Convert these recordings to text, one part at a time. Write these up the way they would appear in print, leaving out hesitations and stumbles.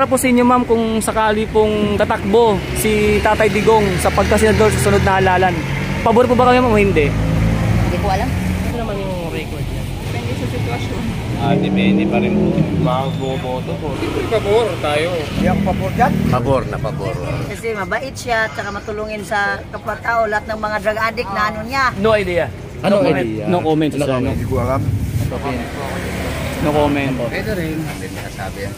Para po sa inyo ma'am kung sakali pong tatakbo si Tatay Digong sa pagkasenador sa sunod na halalan, pabor po ba kayo ma'am o hindi? Hindi ko alam. Ano naman yung record niya? Depende sa sitwasyon. Depende pa rin po. Magboboto po. Siyempre pabor tayo. Hindi ako pabor dyan. Pabor na pabor. Kasi mabait siya, tsaka matulungin sa kapwa-tao, lahat ng mga drug addict na ano niya. No idea. Ano idea? No comment sir. Hindi ko alam. No comment. Pwede rin. Hindi nasabi yan.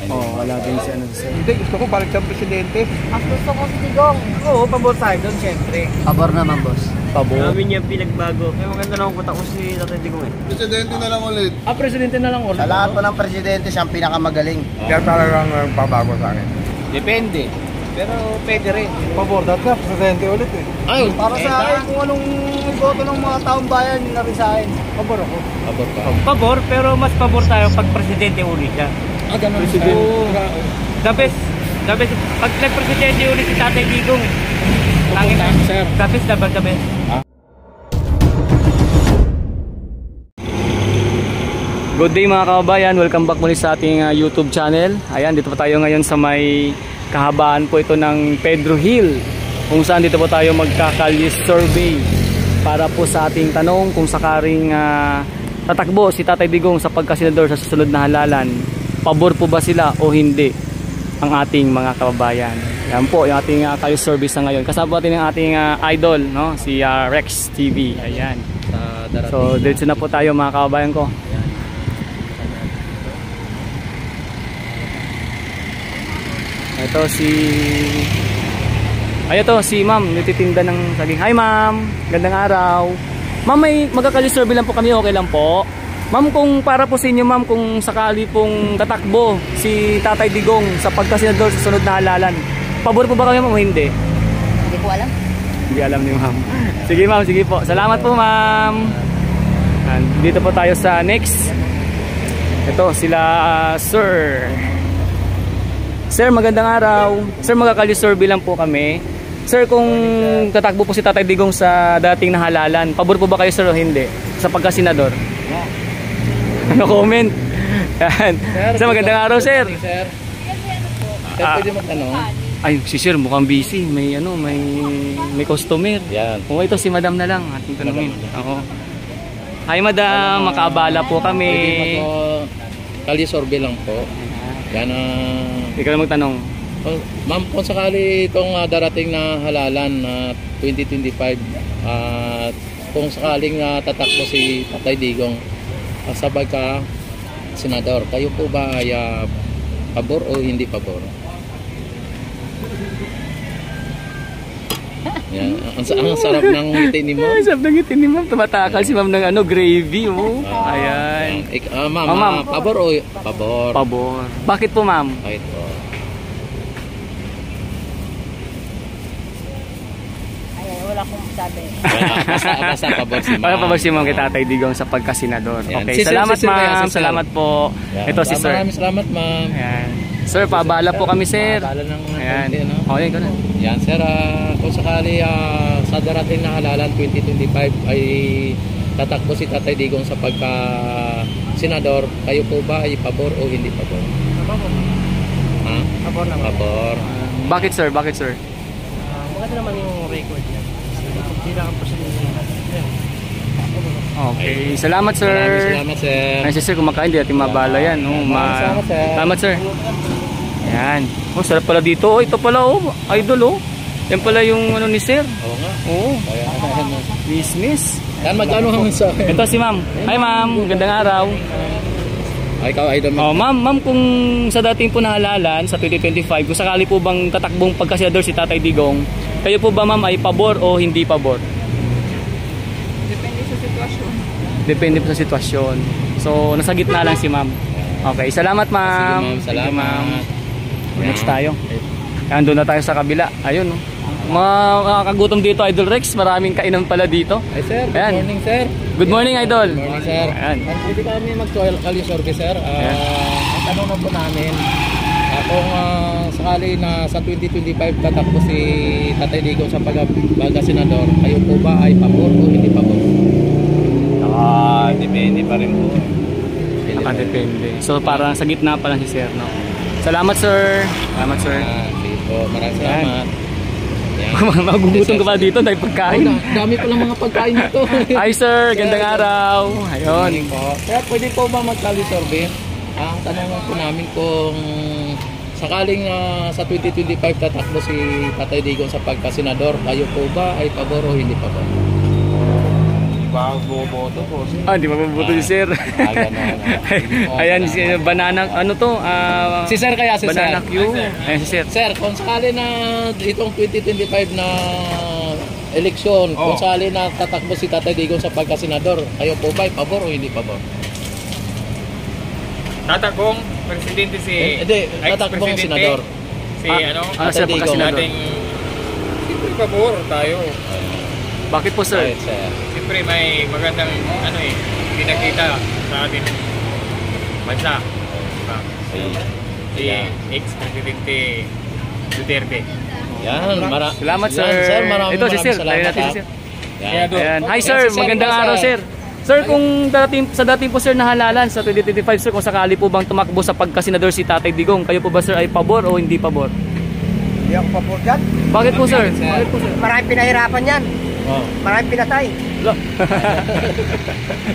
Wala din si ano sir. Hindi, gusto ko balik siyang presidente. Mas gusto ko si Digong. Oo, pabor tayo doon siyempre. Pabor naman, boss. Pabor. Namin niya pinagbago. Kaya maganda lang punta ko si Tatay Digong eh. Presidente na lang ulit. Presidente na lang ulit. Sa lahat po ng presidente, siya ang pinakamagaling. Kaya talagang pabago sa akin. Depende. Pero pwede rin. Pabor, dapat presidente ulit eh. Ay, Para sa akin, kung anong iboto ng mga taong bayan, yun na rin sa akin. Pabor ako. Pabor ka. Pabor, pero mas pabor tayo pag presidente uli siya. Ganun. The best, pag nag-presidente ulit si Tatay Digong, tangin na, Sir. the best. Good day mga kababayan, welcome back muli sa ating YouTube channel. Ayan, dito po tayo ngayon sa may kahabaan po ito ng Pedro Hill, kung saan dito po tayo magkakalye survey para po sa ating tanong kung sakaring tatakbo si Tatay Digong sa pagkasenador sa susunod na halalan, pabor po ba sila o hindi ang ating mga kababayan. Yan po yung ating kalye survey sa ngayon. Kasama natin ang ating idol, no? Si Rex TV. Ayan. So dito na po tayo mga kababayan ko. Ito si Ma'am, nititinda ng saging. Hi Ma'am, gandang araw. Ma'am, may magkakalye survey lang po kami, okay lang po. Ma'am, kung para po sa inyo ma'am, kung sakali pong tatakbo si Tatay Digong sa pagkasenador sa sunod na halalan, pabor po ba kayo ma'am o hindi? Hindi ko alam. Hindi alam ni ma'am. Sige ma'am, sige po. Salamat po ma'am. Dito po tayo sa next. Ito sila sir. Sir, magandang araw. Sir, magkakalye survey lang po kami. Sir, kung tatakbo po si Tatay Digong sa dating na halalan, pabor po ba kayo sir o hindi sa pagkasenador? No comment. Sir, magandang araw sir. Sir, pwede magtanong? Ay, si sir mukhang busy. May customer. Yan. O ito si madam na lang ating tanungin. Oo. Hi madam, makaabala po kami. Kalye survey lang po. Yan Ikaw na magtanong. ma'am, kung sakali itong darating na halalan na 2025, kung sakaling tatakbo si Tatay Digong sa pagka senador, kayo po ba ay pabor o hindi pabor? Yan. Ang sarap ng ngiti ni ma'am. Ang sarap ng ngiti ni ma'am. Tumatakal si ma'am ng gravy. Oh. Ayan. Ma'am, pabor o pabor? Pabor. Bakit po ma'am? Bakit po? Wala akong sabi. Basta pabor si ma'am. Pabor si ma'am kay Tatay Digong sa pagkasenador. Yan. Okay, salamat ma'am. Salamat po. Yan. Ito si sir. Maraming salamat ma'am. Ayan. Sir, paabala po kami sir. Paabala ng Ayan. konti, no? Okay, ko na. Yan sir, kung sakali sa darating na halalan 2025 ay tatakbo si Tatay Digong sa pagka senador, kayo po ba ay pabor o hindi pabor? Pabor. Ha? Pabor naman. Pabor. Bakit sir? Bakit sir? Maganda naman yung record niya. Hindi lang ang presidente. Okay, salamat sir. Maraming salamat sir. Ay, sir, kumakain, di natin mabala yan. Oh, Salamat sir. Salamat sir. Ayan. Oh, sarap pala dito. Oh, ito pala oh, idol oh. Yan pala yung ano ni sir. Oo nga. Oo. Ayan. Business. Yan, magkano naman sa akin? Ito si ma'am. Hi ma'am, gandang araw. Ay, ikaw idol mo. Oh, ma'am, kung sa dating po na halalan sa 2025, kung sakali po bang tatakbong pagkasenador si Tatay Digong, kayo po ba ma'am ay pabor o hindi pabor? Depende sa sitwasyon. Depende po sa sitwasyon. So, nasa gitna lang si ma'am. Okay, salamat ma'am. Sige ma'am, salamat. Next tayo. Andun na tayo sa kabila. Ayun, oh. Mga kagutom dito, Idol Rex. Maraming kainan pala dito. Ay sir, good Ayan. morning sir. Good morning, Idol. Good morning sir. Ayan. Pwede kami mag-kalye survey sir. Ang tanong na po namin, kung sakali na sa 2025 tatakbo si Tatay Digong sa pagka-senador, kayo po ba ay pabor o hindi pabor? Depende pa rin po. Nakadepende. So, parang sa gitna pa lang si Sir, no? Salamat sir. Salamat sir. Sige po, maraming salamat. Yan. Magugutom ka pa dito dahil pagkain. Dami pa lang mga pagkain dito. Hi sir, gandang araw. Ayun. Po. Kaya pwede po ba magkalisorbe? Ang tanong po namin kung sakaling sa 2025 tatakbo si Tatay Digong sa pagkasenador, kayo po ba ay pabor o hindi pabor? Bago boto po. Di ba mabuto si sir? Ganun. Ayan, si Banana, ano to? Si Sir kaya, si Banana Sir. Q. Ayan si sir. Sir, kung sakali na itong 2025 na eleksyon, kung sakali na tatakbo si Tatay Digong sa pagkasenador, kayo po ba ay pabor o hindi pabor? Tatakbong presidente si Hindi, tatakbong senador. Si sir, Tatay Digong. pagkasenador. dating siyempre pabor tayo. Bakit po sir? Right, sir. Siyempre may magandang pinakita sa ating bansa. Si ex-presidente Duterte. Yan, Salamat yan, sir. maraming Ito si sir. salamat, Tayo natin ha. si sir. Yan. Ayan. Hi Yan sir, si sir, magandang sir. araw sir. Sir, kung dating po sir na halalan sa 2025 sir, kung sakali po bang tumakbo sa pagkasenador si Tatay Digong, kayo po ba sir ay pabor o hindi pabor? Hindi ako papor dyan. Bakit po sir? Bakit po, sir? Maraming pinahirapan yan. Oh. Maraming pinatay.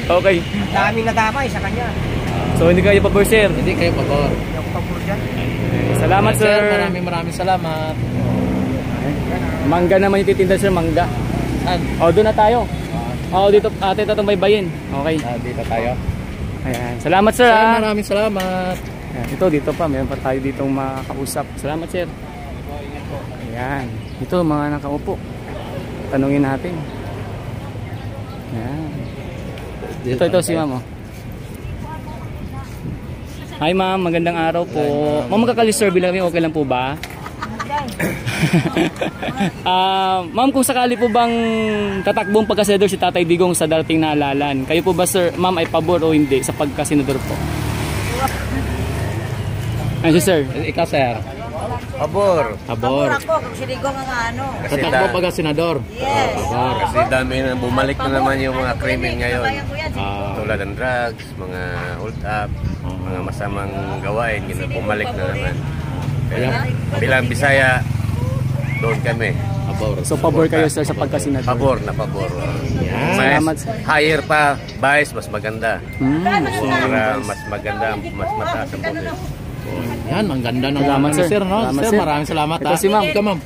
Okay. Daming nadamay sa kanya. So hindi kayo pabor sir. Hindi kayo pabor. Hindi ako pabor dyan. Salamat sir. Maraming salamat. Mangga naman yung titinda sir, mangga. Saan? O, doon na tayo. O, dito ate tatong baybayin. Okay. Dito tayo. Ayan. Salamat sir. Sir, ha? maraming salamat. Ayan. Dito pa. Meron pa tayo ditong makausap. Salamat sir. Ayan. Ito mga nakaupo. Tanungin natin. Ayan. Ito si ma'am. Oh. Hi ma'am, magandang araw po. Ma'am, magkakalisurvey lang kami. Okay lang po ba? Ma'am, kung sakali po bang tatakbong pagkasenador si Tatay Digong sa darating na halalan, kayo po ba sir, ma'am, ay pabor o hindi sa pagkasenador po? Ano si sir? Ikaw, sir. Pabor. Pabor Pabor. ako kung sinigong ang ano. Tatakbo pagkasenador. Yes. Pabor. Kasi dami na bumalik na naman yung mga krimen ngayon. Kabayan ko yan. Tulad ng drugs, mga hold up, mga masamang gawain, bumalik na naman. Kaya bilang Bisaya, doon kami. Pabor. So pabor kayo sir sa pagkasenador? Pabor na pabor. Salamat, sir. Higher pa, vice, mas maganda. Sure. Para mas maganda, mas mataas ang boto. Yan, ang ganda ng Salamat, ni sir. sir, no? Salamat, Sir, sir. maraming salamat. Ito si ma'am. Ikaw, ma'am.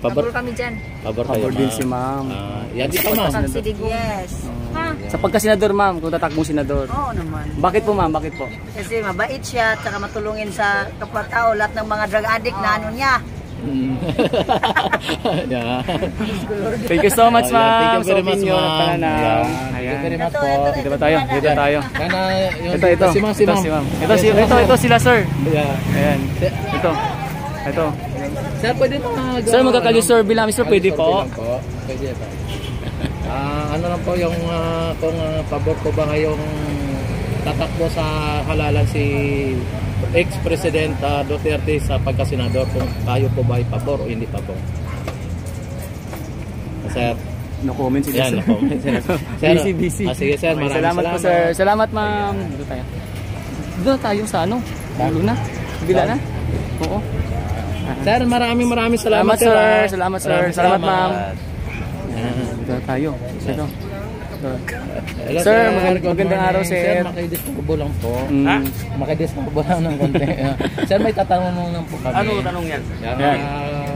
Pabor. kami dyan. Pabor kayo, Pabor din si ma'am. Yan, ikaw, ma'am. Yes. Sa pagkasenador ma'am, kung tatakbong senador. Oo naman. Bakit po ma'am? Bakit po? Kasi mabait siya, tsaka matulungin sa kapwa-tao, lahat ng mga drug addict na ano niya. Yeah. Thank you so much Ayan, ma'am. thank you very Sa much, opinion at ma'am. pananaw. Yeah. Thank you very much po. Dito ba tayo? Dito tayo. Kana, yung Ito. si ma'am, si Ito ma'am. si ma'am. Ito sila sir. Yeah. Ayan. Ito. Sir, pwede pa Sir, magkakalisurvey lang. Sir, pwede po. Pwede pa. Ano lang po yung kung pabor ko ba ngayong tatakbo sa halalan si ex-president Duterte sa pagkasenador, kung kayo po ba ay pabor o hindi pabor? Sir, No comment sila yan, sir. no comment. Sir, Busy. sige sir, Okay, maraming salamat po sir. Salamat ma'am. Dito tayo. Dito tayo sa ano? Dulo na? Bila na? Oo. Sir, maraming Salamat salamat sir. ah. Salamat sir. Maraming Salamat ma'am. Yan. Dito tayo. Ito. Hello, Sir, good magandang araw, morning. sir. Sir, makidisturbo lang po. Mm. Makidisturbo lang ng konti. Sir, may tatanong lang po kami. Ano tanong yan? Yan.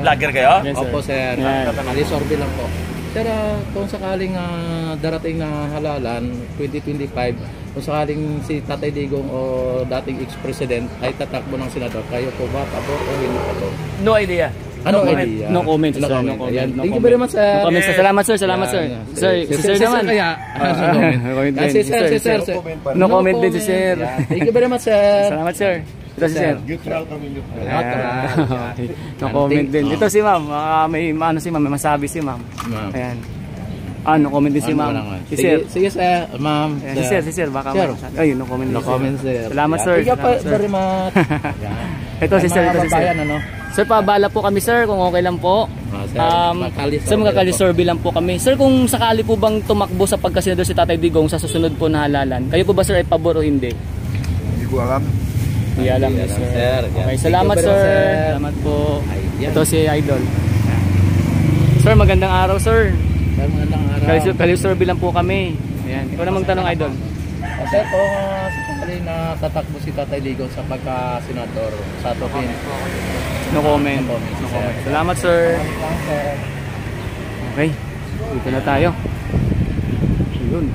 Vlogger kayo? Yes, sir. Opo, sir. Yan. Alisorbe lang po. Sir, kung sakaling darating na halalan, 2025, kung sakaling si Tatay Digong o dating ex-president ay tatakbo ng senador, kayo po ba pabor o hindi pabor? No idea. Ano comment. idea? No comment, sir. No comment. comment. Ayan. No Thank you comment. very much, sir. No comment, sir. Salamat sir. Salamat sir. Yan. Sir, si sir naman. kaya. comment din. Si sir. No comment din si sir. Yan. Thank you very much, sir. Salamat sir. Ito si sir. Neutral kami neutral. Okay. No comment din. Ito si ma'am. May ano si ma'am, may masabi si ma'am. Ma'am. Ayan. No comment din si ma'am. Si sir. Sige, sir. Ma'am. Ayan, si sir, baka Sir. ay, no comment din. No comment, sir. Salamat Yan. sir. Thank you Salamat, sir. very much. Ito si sir, ito si sir. Babayan, ano? Sir, pabala po kami sir kung okay lang po. Sir, Sir, magkakalisurvey lang po kami. Sir, kung sakali po bang tumakbo sa pagkasenador si Tatay Digong sa susunod po na halalan, kayo po ba sir ay pabor o hindi? Hindi ko alam. Hindi alam ni Hindi alam, sir. sir. Yan. Okay, Thank salamat you very sir. much, sir. Salamat po. Ayan. Ito si Idol. Sir, magandang araw sir. Sir, magandang araw. Kalisurvey lang po kami. Ayan. Ikaw na magtanong Idol. Sir, kung sakali na tatakbo si Tatay Digong sa pagka-senador sa Topin. No comment. No comment, No sir. comment. Salamat sir. Okay. Dito na tayo. Yun.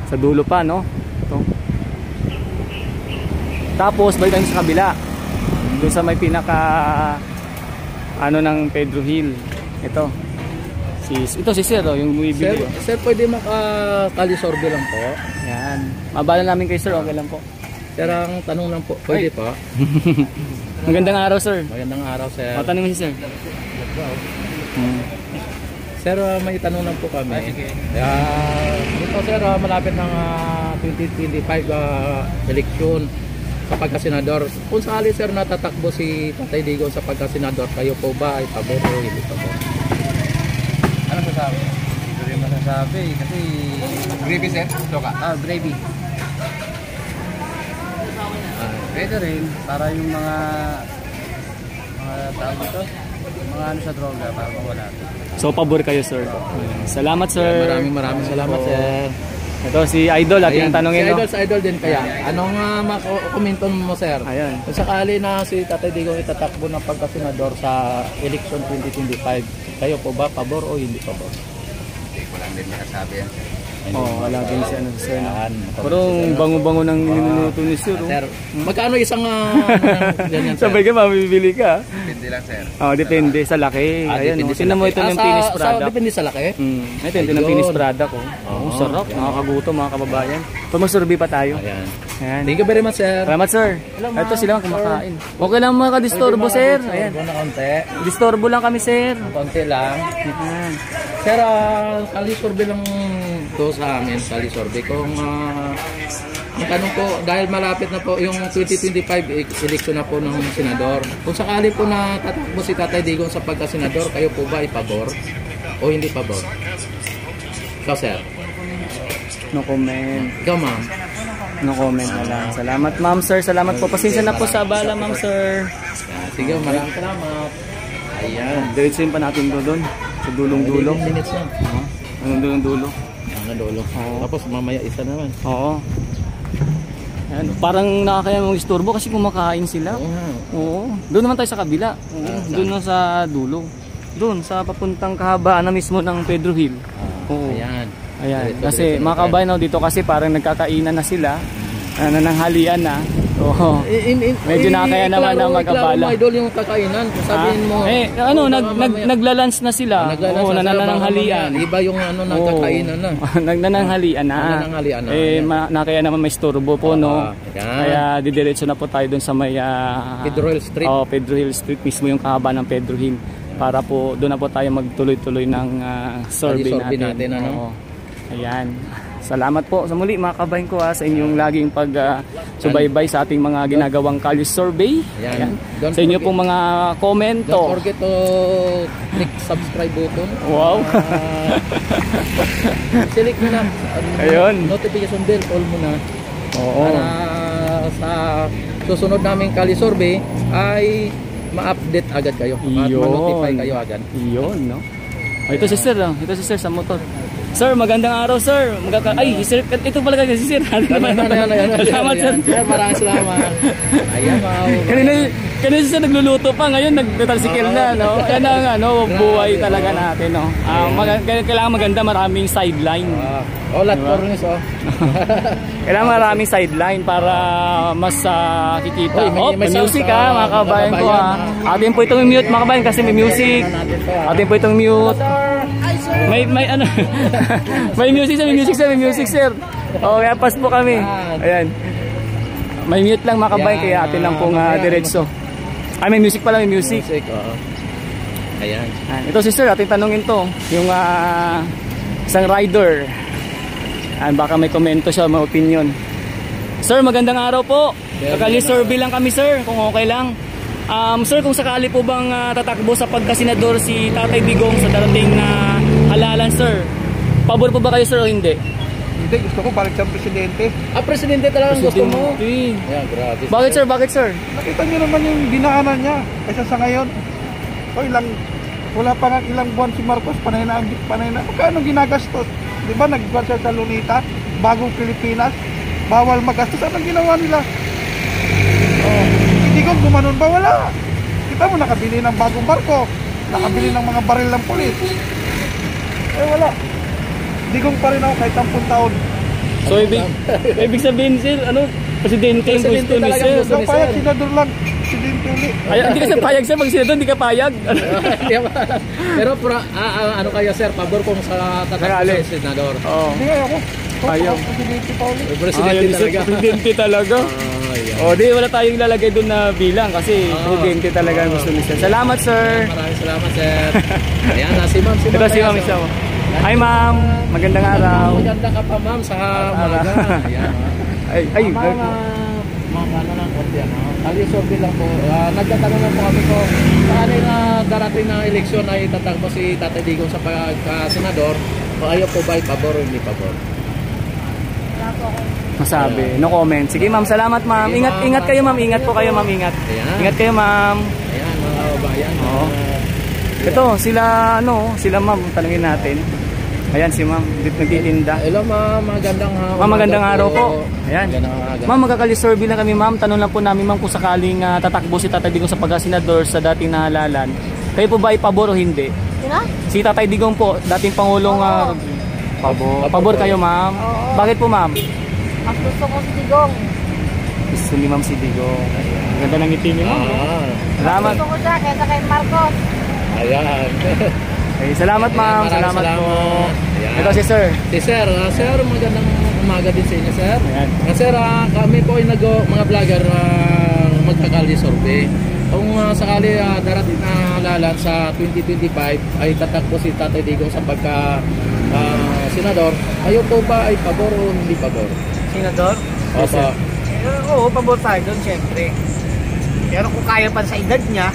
Sa dulo pa, no? Ito. Tapos, balik tayo sa kabila. Doon sa may pinaka ano ng Pedro Hill. Ito. Ito si Sir, oh, yung Sir, bumibili. Oh. sir, pwede makakalisorbe lang po. Yan. Mabala namin kay Sir, okay lang po. Sir, ang tanong lang po, pwede po? Magandang araw, Sir. Magandang araw, sir. O, tanong mo si Sir. Sir, may tanong lang po kami. Ito sir, malapit ng 2025 eleksyon sa pagkasenador. Kung sakali sir natatakbo si Tatay Digong sa pagkasenador, kayo po ba ay pabor o hindi pabor? Ano masasabi? Hindi rin masasabi kasi... Gravy sir? Loka? Gravy. Pwede rin para yung mga tao dito, mga ano sa droga para mawala. So, pabor kayo, Sir. Salamat, Sir. Maraming salamat sir. Ito si Idol, ating Ayan, tanongin. si No? Idol, sa Idol din kaya. Anong komento mo sir? Ayan. Kung sakali na si Tatay Digong itatakbo ng pagkasenador sa election 2025, kayo po ba pabor o hindi pabor? Hindi ko lang din masasabi yan. Oh, wala din si ano, Sir. No? Yan. Pero bango-bango ng ninunuto ni Sir. Oh. Sir, magkano isang ganyan sir? Sabay ka, mabibili ka. Depende lang sir. Oh, depende sa laki. Ayan, oh. depende sa Tingnan mo laki. ito ng sa- finished sa- product. Depende sa laki? Ito yung Ayun. finished product. Oh. Oo, Sarap, yan. nakakagutom mga kababayan. Pag-survey pa tayo. Ayan. Ayan. Thank you very much sir. Salamat, Sir. Ito sila ang kumakain. Okay lang mga kadistorbo, Sir. Ayan. Ayan. Na konti. Distorbo lang kami, Sir. Konti lang. Ayan. Sir, kalisorbe lang to sa amin, kalisorbe. Kung ang tanong ko, dahil malapit na po yung 2025 election na po ng senador, kung sakali po na tatakbo si Tatay Digong sa pagka-senador, kayo po ba ipabor o hindi pabor? Ikaw, sir. No comment. Ikaw, ma'am. No comment na lang. Salamat, Ma'am, Sir. Salamat po. Pasensya na po sa abala, Ma'am, Sir. Sige, maraming salamat. Ayan. Diretsuhin pa natin doon. Sa dulong-dulo. 15 minutes lang. Anong dulong-dulo? Ang dulo. Tapos mamaya isa naman. Oo. Ayan. Parang nakakaya mong istorbo kasi kumakain sila. Oo nga. Oo. Doon naman tayo sa kabila. Oo. Doon na sa dulo. Doon sa papuntang kahabaan na mismo ng Pedro Hill. Oo. Ayan. Ayan. Diretso, Kasi diretso mga na kabayan dito kasi parang nagkakainan na sila. Nananghalian na. Oo. Medyo nakakaya naman na mag-abala. Iklaro mo, idol, yung kakainan. Kung sabihin mo. Ano, baka mamaya- naglalans na sila. Naglalans Oo, na sila, nanananghalian. baka mamaya, Iba yung ano, nagkakainan na. Nagnananghalian na. Nagnananghalian na, Eh, ayan. nakaya naman may storbo po, no? Ayan. Kaya didiretso na po tayo dun sa may... Pedro Hill Street. Oh, Pedro Hill Street. Mismo yung kahaba ng Pedro Hill. Para po, doon na po tayo magtuloy-tuloy ng survey Survey natin. natin, ano? Oo. Ayan. Salamat po sa muli mga kabayan ko sa inyong laging pag-subaybay sa ating mga ginagawang Kalye Survey. Ayan. Don't Sa inyo forget- pong mga komento. Don't forget to click subscribe button. Wow. Select mo na. Ayun. Notification bell, all mo na. Oo. Para sa susunod naming Kalye Survey ay ma-update agad kayo. At Yun. ma-notify kayo agad. Iyon, no? Oh, ito si Sir, oh. Ito si Sir sa motor. Sir, magandang araw, Sir. Ay, Sir, ito pala kasi si Sir. Salamat, Sir. Sir, maraming salamat. Ayan, Kanina si Sir nagluluto pa, ngayon nagtatricycle na, no? Kaya na, buhay talaga natin, no? Kailangan maganda, maraming sideline. Olat Diba? corners, oh. Kailangan maraming sideline para mas kikita. Uy, May may music, sound, mga kabayan ko, ha. Atin po itong mute, mga kabayan, kasi may music. Atin po itong mute. May ano may music sir. Oh, kaya pas po kami. Ayan. May mute lang mga kabayan, kaya atin lang pong diretso. Ay, may music pala, may music. Oo. Ayan. Ito si Sir, ating tanungin to. Yung isang rider. Baka may komento siya, may opinion. Sir, magandang araw po. Kakali survey lang kami, sir, kung okay lang. Sir, kung sakali po bang tatakbo sa pagkasenador si Tatay Digong sa darating na halalan, sir, pabor po ba kayo, sir, o hindi? Hindi, gusto ko balik siyang presidente. Presidente talaga ang gusto mo? Presidente. Ayan, grabe. Bakit sir? Bakit sir? Nakita niyo naman yung dinaanan niya. Kaysa sa ngayon. O wala pa nga ilang buwan si Marcos, panay na. Magkano ginagastos? Di ba nagbuwan siya sa Lunita, bagong Pilipinas, bawal magastos. Anong ginawa nila? Hindi ko gumanon ba? Wala. Kita mo, nakabili ng bagong barko, nakabili ng mga baril ng pulis. Wala. Digong pa rin ako kahit 10 taon. So ibig sabihin sir, presidente yung gusto ni talaga sir. gusto ni Payag sir. senador lang, presidente ulit. Ay, hindi ka sir payag sir, pag senador hindi ka payag. Pero ano kayo sir, pabor kung sa tatakbo Sakali. sa senador? Oo. Hindi ako. Ayaw. Presidente pa ulit. Presidente Ayun, sir, talaga. presidente talaga. Ayan. O di wala tayong lalagay doon na bilang kasi presidente talaga ang gusto ni sir. Salamat sir. Maraming salamat sir. Ayan, si ma'am. Ito si ma'am isa. Hi ma'am, magandang araw. Maganda ka pa ma'am sa umaga. Ayan. Ay, Ma'am, ano lang po yan. Kali-sorby lang po. Nagtatanong lang po kami po. Saan na darating na eleksyon ay tatakbo si Tatay Digong sa pagka-senador? Ayaw po ba pabor o hindi pabor? masabi. No comment. Sige ma'am, salamat ma'am. Ingat kayo ma'am. Ingat po kayo ma'am. Ingat. Ayan. Ingat kayo ma'am. Ayan, mga kababayan. Oo. Ito, sila ma'am, tanungin natin. Ayan si ma'am, nagtitinda. Hello ma'am, magandang Ma'am, magandang araw po. Ayan. Magandang umaga. Ma'am, magkakalisurvey lang kami ma'am. Tanong lang po namin ma'am kung sakaling tatakbo si Tatay Digong sa pagka-senador sa dating nahalalan. Kayo po ba ay pabor o hindi? Sino? Si Tatay Digong po, dating Pangulong pabor. Pabor kayo ma'am? Oo. Bakit po ma'am? Mas gusto ko si Digong. Gusto ni ma'am si Digong. Ayan. Ganda ng ngiti ni ma'am. Salamat. Gusto ko siya kaysa kay Marcos. Ayan. Okay, salamat ma'am. Ayan, Salamat maraming po. Ayan. Ito si sir. Si sir, sir, magandang umaga din sa inyo sir. Ayan. Sir, kami po ay mga vlogger magkakali survey. Kung sakali darating na halalan sa 2025 ay tatakbo si Tatay Digong sa pagka senador, kayo po ba ay pabor o hindi pabor? Senador? Opo. Oo, pabor tayo doon siyempre. Pero kung kaya pa sa edad niya,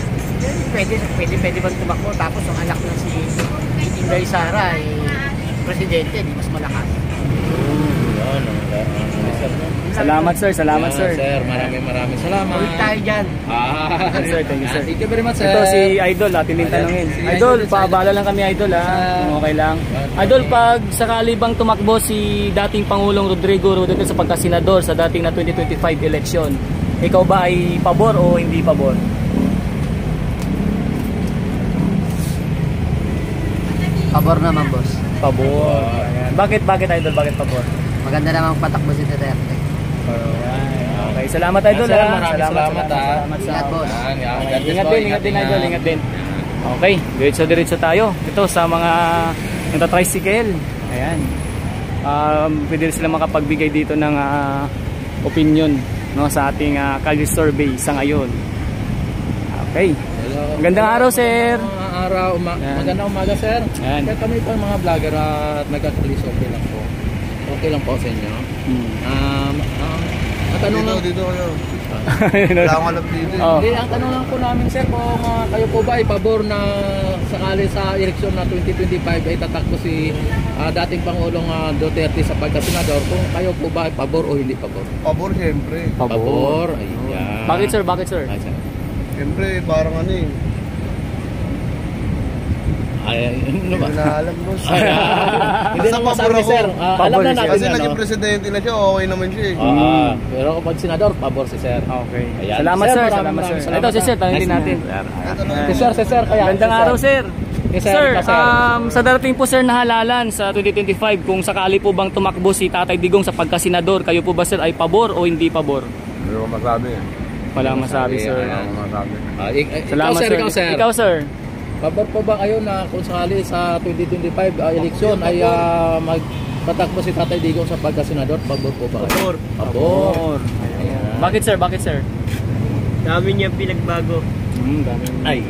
pwede ba tumakbo? Tapos ang anak na si Inday Sara ay presidente, di mas malakas. Salamat sir. Salamat sir. Sir, maraming salamat. Ulit tayo dyan. Sir, thank you sir. Thank you very much sir. Ito si Idol, atin din tanongin. Idol, paabala lang kami Idol okay lang. Idol, pag sakali bang tumakbo si dating Pangulong Rodrigo Duterte sa pagkasenador sa dating na 2025 election, ikaw ba ay pabor o hindi pabor? Pabor naman, boss. Pabor. Ayan. Bakit Idol? Bakit pabor? Maganda namang patakbo si Duterte. Okay, salamat Idol. Sir, ha. maraming salamat, Salamat sa Ingat, boss. Okay, ingat din Idol, ingat din. Okay, diretso tayo. Ito sa mga nagta-tricycle. Ayan. Pwede sila makapagbigay dito ng opinion no sa ating Kalye survey sa ngayon. Okay. Magandang araw, sir. Magandang umaga sir. Ayan. Kaya kami pa mga vlogger at nagkakali survey lang po. Okay lang po sa inyo. Tanong lang Dito kayo. Wala akong alam dito. Oh. Hindi, ang tanong lang po namin sir kung kayo po ba ay pabor na sakali sa eleksyon na 2025 ay tatakbo si dating Pangulong Duterte sa pagkasenador, kung kayo po ba ay pabor o hindi pabor? Pabor siyempre. Pabor. Ayan. Bakit sir? Bakit sir? Ay, sir. Siyempre, parang ano eh. Ano ba? Hindi na alam boss. Hindi Basta naman pabor sabi ako. sir. Alam na natin Kasi yan, naging no? presidente na siya, okay naman siya eh. Pero kapag senador, pabor si sir. Okay. Ayan. Salamat Sir, sir. maraming Salamat sir. salamat. Ito si sir, tanongin Nice natin. Si sir, kaya. Magandang araw sir. Si sir, Sir, sir. sa darating po sir na halalan sa 2025, kung sakali po bang tumakbo si Tatay Digong sa pagkasenador, kayo po ba sir ay pabor o hindi pabor? Hindi ko masabi eh. Wala masabi sir. Ayan. Masabi. Salamat sir. Ikaw sir. Pabor po ba kayo na kung sakali sa 2025 eleksyon ay magtatakbo si Tatay Digong sa pagkasenador? Pabor po ba kayo? Pabor. Ayan. Bakit sir? Bakit sir? Dami niya pinagbago. Ay.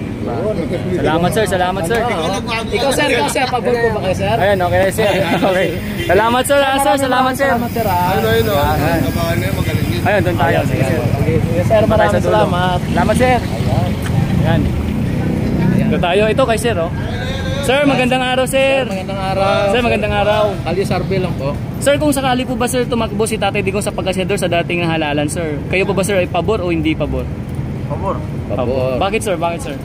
Salamat sir. Salamat sir. Ikaw sir, pabor po ba kayo sir? Ayan, okay sir. Okay. Salamat sir. Salamat sir. Salamat sir. Ano yun o? Kabahan na yun, magaling yun. Ayun, doon tayo. Sige sir. Yes sir, maraming salamat. Salamat sir. Ayan. Ito tayo. Ito kay sir oh. Sir, magandang araw, sir. Magandang araw. Sir, magandang araw. Kali Sarbe lang po. Sir, kung sakali po ba, sir, tumakbo si Tatay Digong sa pagkasenador sa dating halalan, sir? Kayo po ba, sir, ay pabor o hindi pabor? Pabor. Pabor. Bakit, sir? Bakit, sir?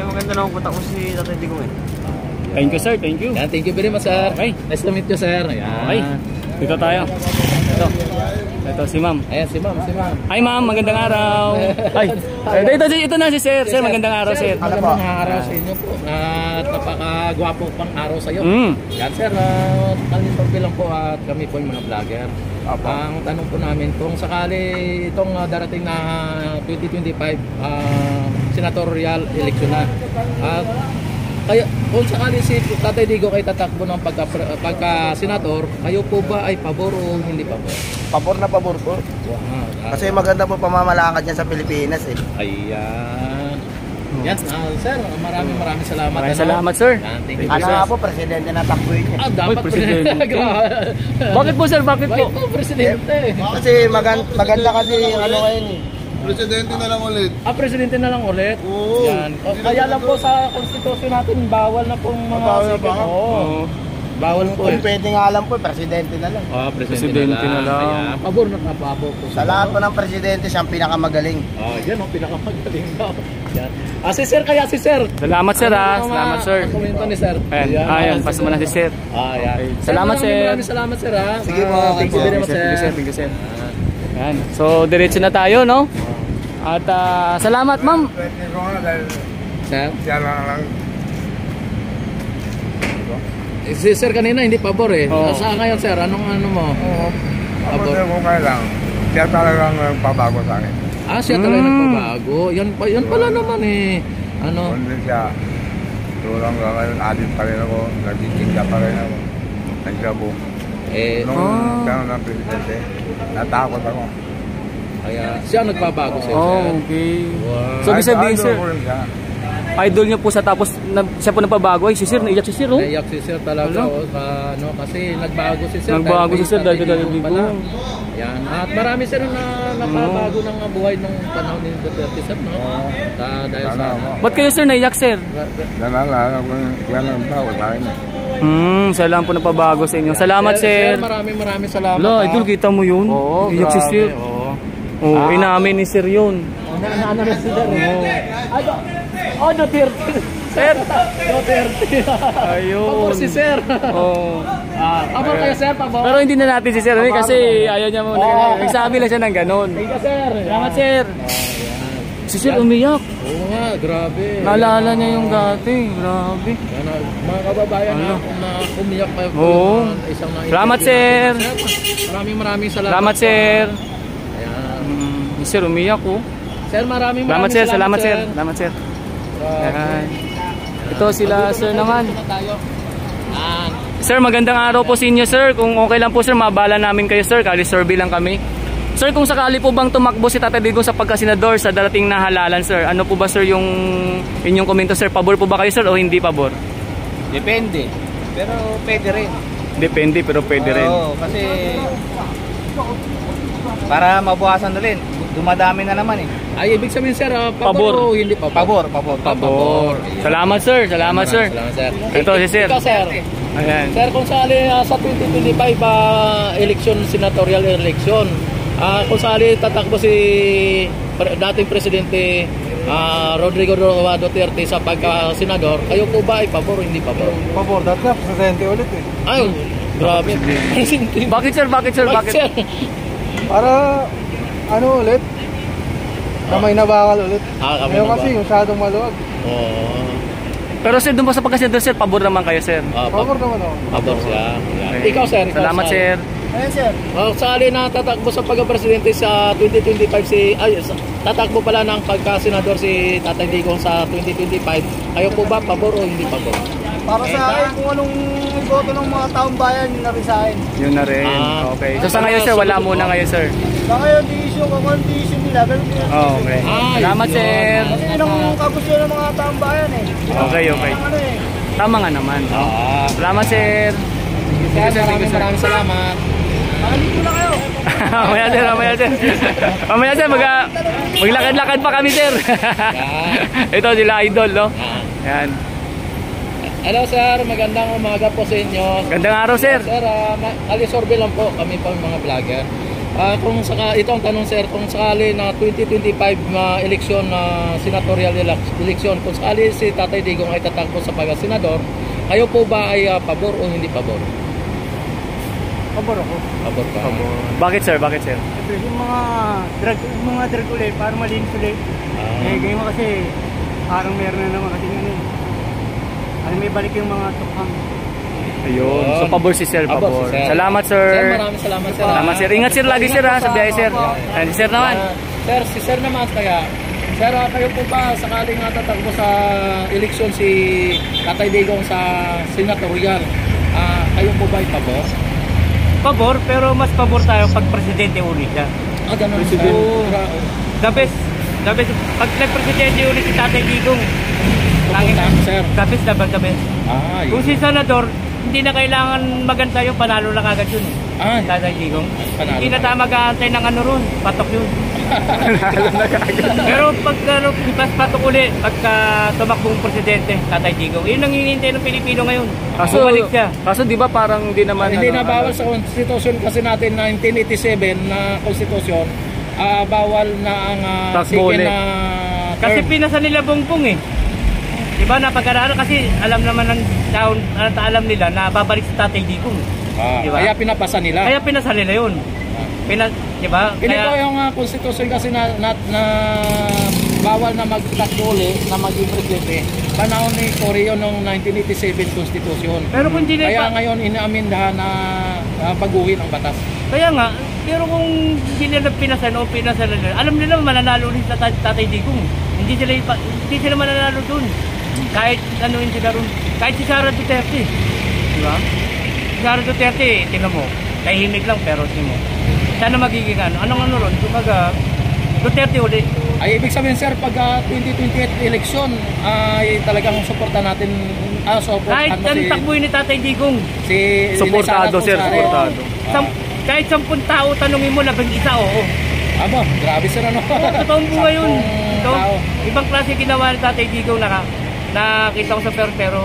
Maganda na akong ko si Tatay Digong eh. Thank you, sir. Thank you. Yan, thank you very much, sir. Okay. Nice to meet you, sir. Yan. Okay. Dito tayo. Ito si ma'am. Ayan, si ma'am. Hi, ma'am. Magandang araw. Ay, ito na si sir. Sir, magandang araw, sir. Magandang araw sa inyo po. At napakagwapo pang araw sa iyo. Yan, sir. Kali Sarbe lang po at kami po yung mga vlogger. Ang tanong po namin, kung sakali itong darating na 2025 senatorial election na, kaya kung sakali si Tatay Digong ay tatakbo ng pagka-senador, kayo po ba ay pabor o hindi pabor? Pabor na pabor po. Kasi maganda po pamamalakad niya sa Pilipinas eh. Ayan. Yan, sir, maraming salamat. Maraming salamat, sir. Yan, thank you, Ano sir. nga po, presidente na takbuhin niya. Dapat presidente. Grabe. Bakit po, sir? Bakit po? Bakit po, presidente? Kasi maganda kasi ano ngayon eh. Presidente na lang ulit. Presidente na lang ulit? Oo. Yan. Kaya lang po sa konstitusyon natin, bawal na pong mga Bawal sige. ba? Oo. Bawal po Kung eh. pwede nga lang po, presidente na lang. Presidente na lang. Kaya, pabor na pabor po. Sa lahat po ng presidente, siyang pinakamagaling. Yan ang pinakamagaling daw. Yan. Si sir, kaya si sir. Salamat, sir, Salamat, sir. Komento ni sir. Ayan, paso mo na si sir. Yan. Salamat, sir. Maraming salamat, sir, ha. Sige po, Thank you very much, sir. Thank you, sir. Ayan. So, diretso na tayo, no? At salamat, ma'am. Sir? Si sir kanina hindi pabor eh. Saan ngayon, sir? Anong ano mo? Pabor. Kung kailang, siya talagang pabago sa akin. Siya talaga nagpabago. Yan pala naman eh. Ano? Kundi siya, tulong ka ngayon, adit pa rin ako, nagtitinda pa rin ako, nagsabo. Nung gano'n ng presidente, natakot ako. Kaya siya nagpabago sir. Okay. Wow. So, ibig sabihin, sir, ko rin siya. idol niya po sa tapos siya po napabago. Ay, si sir, naiyak si sir, oh. Naiyak si sir talaga. Kasi nagbago si sir. Nagbago si sir dahil Tatay Digong pala. pala. Yan. At marami sir na napabago ng buhay nung panahon ni Duterte sir, no? Dahil sa... Ba't kayo, sir, naiyak, sir? Yan ang tao sa akin. Siya lang po napabago sa inyo. Salamat, sir. Maraming salamat. Wala, idol, kita mo yun. Iyak si sir. Inamin ni sir yun. Ano na si sir? Duterte. Sir. Duterte. Ayun. Pabor si sir. Pabor kayo sir, pabor. Pero hindi na natin si sir kasi ayaw niya muna. Nagsabi lang siya ng ganon. Thank you sir. Salamat, sir. Si sir umiyak. Oo nga, grabe. Naalala niya yung dati. Grabe. Mga kababayan na umiyak kayo po yung isang Salamat, sir. Maraming salamat. Salamat, sir. Ayan. Sir, umiyak ko. Sir, maraming Salamat, sir. salamat, Salamat, sir. Salamat, sir. Ayan. Ito sila, sir, naman. Sir, magandang araw po sa inyo, sir. Kung okay lang po, sir, mabala namin kayo, sir. Kali survey lang kami. Sir, kung sakali po bang tumakbo si Tatay Digong sa pagkasenador sa darating na halalan, sir, ano po ba, sir, yung inyong komento, sir? Pabor po ba kayo, sir, o hindi pabor? Depende. Pero pwede rin. Depende, pero pwede rin. Oo, kasi para mabuhasan na rin. Dumadami na naman eh. Ay, ibig sabihin sir, Pabor. pabor o hindi pabor? Pabor. Pabor. Salamat, sir. Salamat, sir. Salamat, sir. Ito si sir. Ikaw, sir. Ayan. Sir, kung sali sa 2025 election, senatorial election, kung sali tatakbo si dating presidente Rodrigo Duterte sa pagka-senador, kayo po ba ay pabor o hindi pabor? Pabor, dati na, presidente ulit eh. Ay, grabe. Bakit, sir? Bakit, sir? Bakit? Sir? Para, ano ulit? Kamay na bakal ulit. Kamay Ngayon na kasi, bakal. masyadong maluwag. Pero sir, doon po sa pagkasenador, sir, pabor naman kayo, sir. Pabor naman ako. Pabor siya. Okay. Ikaw, sir. Ikaw, Salamat, sali. sir. Ayun sir. Sali na tatakbo sa pagka-presidente sa 2025 tatakbo pala ng pagka-senador si Tatay Digong sa 2025. Kayo po ba pabor o hindi pabor? Para sa akin, kung anong iboto ng mga taong bayan, yun na rin sa akin. Yun na rin. Okay. So sa ngayon, sir, wala muna ngayon, sir. Sa ngayon, di issue, kung ano di issue nila, ganun din. Okay. Salamat, sir. Kasi yun ang kagusto ng mga taong bayan eh. Okay, okay. Ano eh. Tama nga naman. Salamat, sir. Maraming salamat. Mahalin ko na kayo. Mamaya, sir. Mamaya, sir. Mamaya, sir. Maglakad-lakad pa kami, sir. Ito sila idol, no? Yan. Hello sir, magandang umaga po sa inyo. Gandang araw, sir. Sir, alisorbe lang po kami po mga vlogger. Kung ito ang tanong sir, kung sakali na 2025 eleksyon na senatorial eleksyon, kung sakali si Tatay Digong ay tatakbo sa pagka-senador, kayo po ba ay pabor o hindi pabor? Pabor ako. Pabor ka. Bakit, sir? Bakit, sir? Yung mga drug ulit, para malinis ulit. Ganyan mo kasi, parang meron na naman kasi ano. Ay, may balik yung mga tukhang. Ayun. So, pabor si sir, pabor. si sir. Salamat, sir. Sir, maraming salamat sir. Salamat, sir. Ingat, sir, lagi, sir, ha, sa biyahe, sir. And si sir naman. Sir, si sir naman kaya. Sir, kayo po ba sakaling tatakbo sa eleksyon si Tatay Digong sa senatorial, kayo po ba ay pabor? Pabor, pero mas pabor tayo pag presidente ulit siya. Ganun. The best, pag nag-presidente ulit si Tatay Digong, sir. the best naman the best. Kung si senador, hindi na kailangan maganda yung panalo lang agad yun. Tatay Digong. Hindi na tayo mag-aantay ng ano ron, patok yun. Pero pag patok ulit, pagka tumakbong presidente, Tatay Digong, yun ang hinihintay ng Pilipino ngayon. Bumalik siya. Kaso di ba parang di naman... Hindi na bawal sa konstitusyon kasi natin 1987 na konstitusyon, bawal na ang sige na kasi pinasa nila bongbong eh. Diba napag-aralan kasi alam naman ng taon, alam nila na babalik si Tatay Digong. Diba? Kaya pinapasa nila. Kaya pinasa nila yun. Diba? Pinito yung konstitusyon kasi na bawal na magtakbo ulit na maging presidente. Panahon ni Corio noong 1987 konstitusyon. Pero kung hindi kaya ngayon inaamindahan na baguhin ang batas. Kaya nga, pero kung hindi nila pinasan o pinasan nila, alam nila mananalo rin sa Tatay Digong. Hindi sila mananalo dun. Kahit anuin sila ron. Kahit si Sara Duterte. Diba? Si Sara Duterte, tingnan mo, tahimik lang pero tingnan mo. Sana magiging ano? Anong ano ron? Kumaga, Duterte ulit. Ay, ibig sabihin sir, pag 2028 election, ay talagang suporta natin, kahit anong takbuhin ni Tatay Digong. Suportado, sir, suportado. Kahit 10 tao, tanungin mo, 11 oo. Aba, grabe sir ano. Totoong buhay yun. Ibang klase ginawa ni Tatay Digong nakita ko sa pero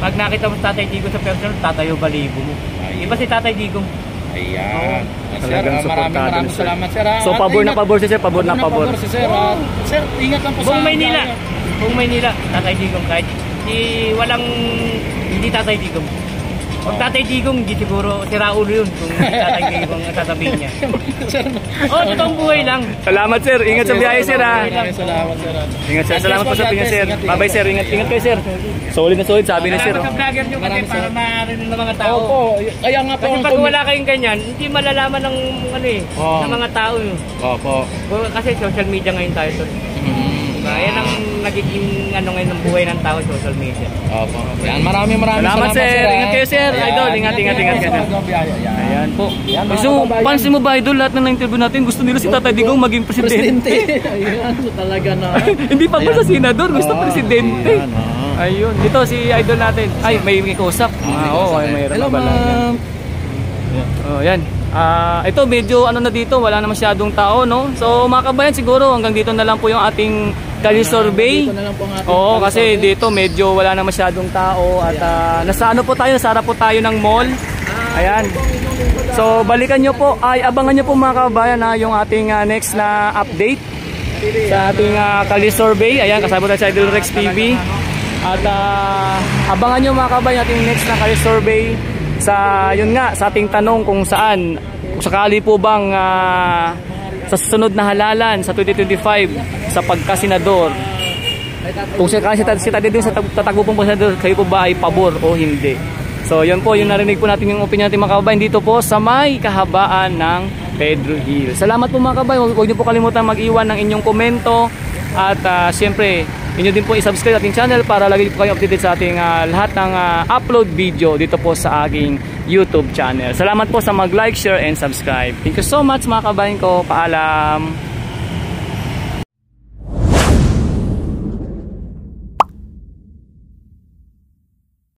pag nakita mo sa Tatay Digong sa personal, tatayo balibo mo. Iba si Tatay Digong. Ayan. Sir, maraming salamat sir. So pabor na pabor si sir, pabor na pabor. Sir, sir, ingat lang po sa Buong Maynila, Tatay Digong kahit hindi Tatay Digong. Pag Tatay Digong, hindi siguro si Raul yun kung Tatay Digong ang sasabihin niya. Totoong buhay lang. Salamat sir, ingat sa biyahe sir ha. Salamat sir. Ingat sir, salamat po sa tingin sir. Bye-bye sir, ingat kayo sir. Solid na solid, sabi ni sir. Salamat sa vlogger nyo kasi para marinig ng mga tao. Opo, kaya nga po. Kasi pag wala kayong ganyan, hindi malalaman ng ng mga tao yun. Opo. Kasi social media ngayon tayo to. Yan ang nagiging ngayon ng buhay ng tao, social media. Opo. Yan, maraming salamat sir. Ingat kayo sir. Idol, ingat kayo. Ayan po. So, pansin mo ba idol, lahat ng na-interview natin, gusto nila si Tatay Digong maging presidente. Ayan, talaga na. Hindi pa ba sa senador, gusto presidente. Ayun, dito si idol natin. Ay, may kausap. Mayroon na pala. Oh, yan. Ito medyo na dito, wala na masyadong tao, no? So mga kabayan, siguro hanggang dito na lang po yung ating Kali survey. Oo, kasi dito medyo wala na masyadong tao at nasa harap po tayo ng mall. Ayan. So balikan nyo po, abangan nyo po mga kabayan yung ating next na update sa ating Kali survey. Ayan, kasama tayo sa Idol Rex TV. At abangan nyo mga kabayan ating next na Kali survey sa sa ating tanong kung saan, kung sakali po bang sa susunod na halalan sa 2025 sa pagkasenador, kung si Tatay Digong sa tatakbo pong senador, kayo po ba ay pabor o hindi? So yun po, yung narinig po natin yung opinion natin mga kabayan dito po sa may kahabaan ng Pedro Hill. Salamat po mga kabayan, huwag niyo po kalimutan mag-iwan ng inyong komento at siyempre inyo din po i-subscribe ating channel para lagi po kayo updated sa ating lahat ng upload video dito po sa aking YouTube channel. Salamat po sa mag-like, share, and subscribe. Thank you so much mga kabayan ko. Paalam!